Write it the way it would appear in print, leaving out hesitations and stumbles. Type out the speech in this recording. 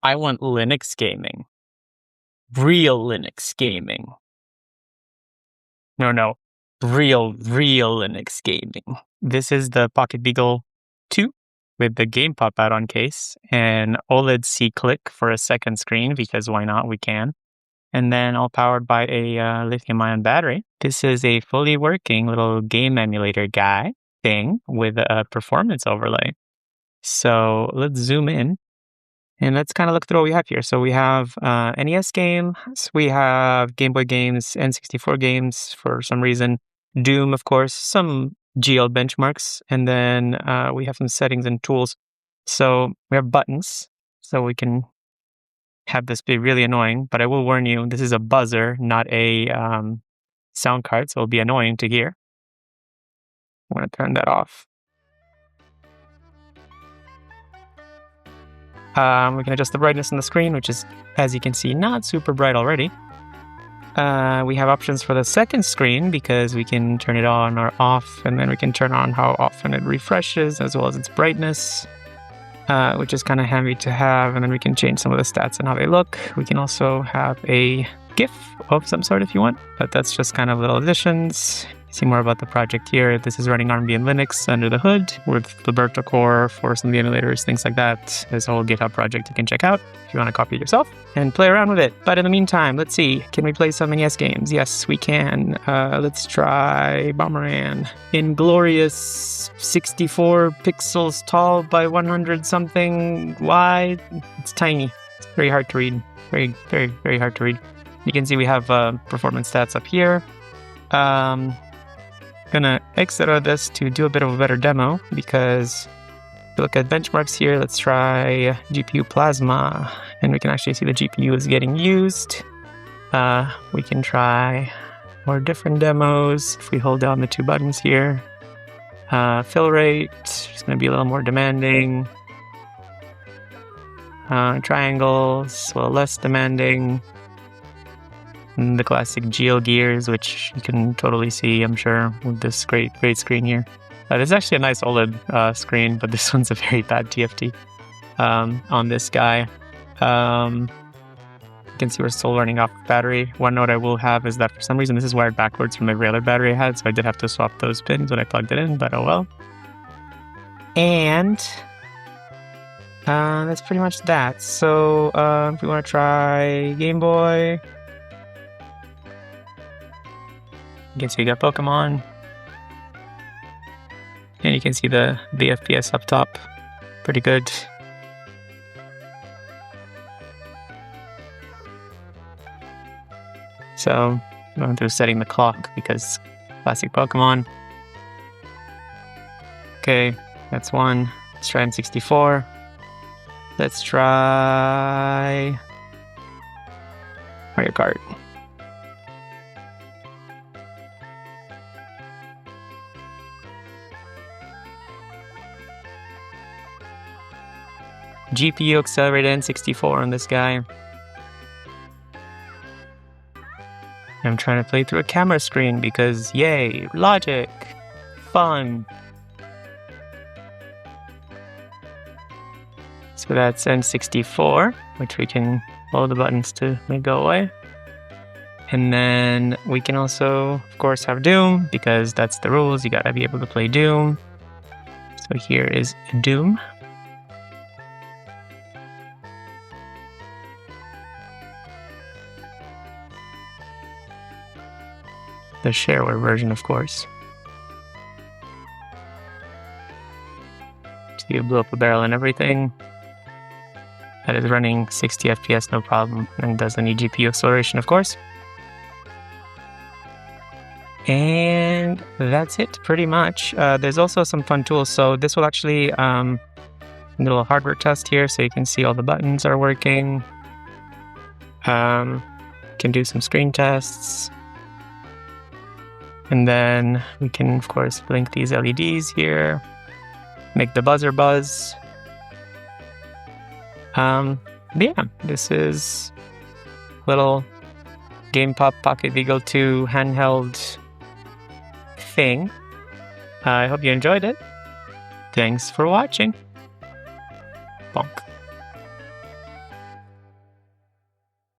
I want Linux gaming. Real Linux gaming. No. Real Linux gaming. This is the PocketBeagle 2 with the GamePup add-on case and OLED C-Click for a second screen, because why not? We can. And then all powered by a lithium-ion battery. This is a fully working little game emulator guy thing with a performance overlay. So let's zoom in and let's kind of look through what we have here. So we have NES games, we have Game Boy games, N64 games for some reason, Doom, of course, some GL benchmarks, and then we have some settings and tools. So we have buttons, so we can have this be really annoying, but I will warn you, this is a buzzer, not a sound card, so it'll be annoying to hear. I'm going to turn that off. We can adjust the brightness on the screen, which is, as you can see, not super bright already. We have options for the second screen because we can turn it on or off, and then we can turn on how often it refreshes as well as its brightness, which is kind of handy to have. And then we can change some of the stats and how they look. We can also have a GIF of some sort if you want, but that's just kind of little additions. See more about the project here. This is running ARM and Linux under the hood with Liberto Core for some of the emulators, things like that. There's a whole GitHub project you can check out if you want to copy it yourself and play around with it. But in the meantime, let's see. Can we play some NES games? Yes, we can. Let's try Bomberman. Inglorious 64 pixels tall by 100 something wide. It's tiny. It's very hard to read. Very hard to read. You can see we have performance stats up here. Gonna exit out of this to do a bit of a better demo, because if you look at benchmarks here, let's try GPU Plasma, and we can actually see the GPU is getting used. We can try more different demos if we hold down the two buttons here. Fill rate is going to be a little more demanding. Triangles, well, less demanding. And the classic GL gears, which you can totally see, I'm sure, with this great screen here. It's actually a nice OLED screen, but this one's a very bad TFT on this guy. You can see we're still running off battery. One note I will have is that for some reason this is wired backwards from every other battery I had, so I did have to swap those pins when I plugged it in, but oh well. And that's pretty much that. So if we want to try Game Boy, you can see we got Pokemon, and you can see the FPS up top, pretty good. So I'm going through setting the clock because classic Pokemon. Okay, that's one. Let's try N64. Let's try Mario Kart. GPU accelerated N64 on this guy. I'm trying to play through a camera screen because, yay, logic, fun. So that's N64, which we can hold the buttons to make go away. And then we can also, of course, have Doom, because that's the rules. You gotta be able to play Doom. So here is Doom. The shareware version, of course. So you blow up a barrel and everything. That is running 60 FPS, no problem, and doesn't need GPU acceleration, of course. And that's it, pretty much. There's also some fun tools. So this will actually a little hardware test here, so you can see all the buttons are working. Can do some screen tests. And then we can, of course, blink these LEDs here, make the buzzer buzz. Yeah, this is little GamePup PocketBeagle 2 handheld thing. I hope you enjoyed it. Thanks for watching. Bonk.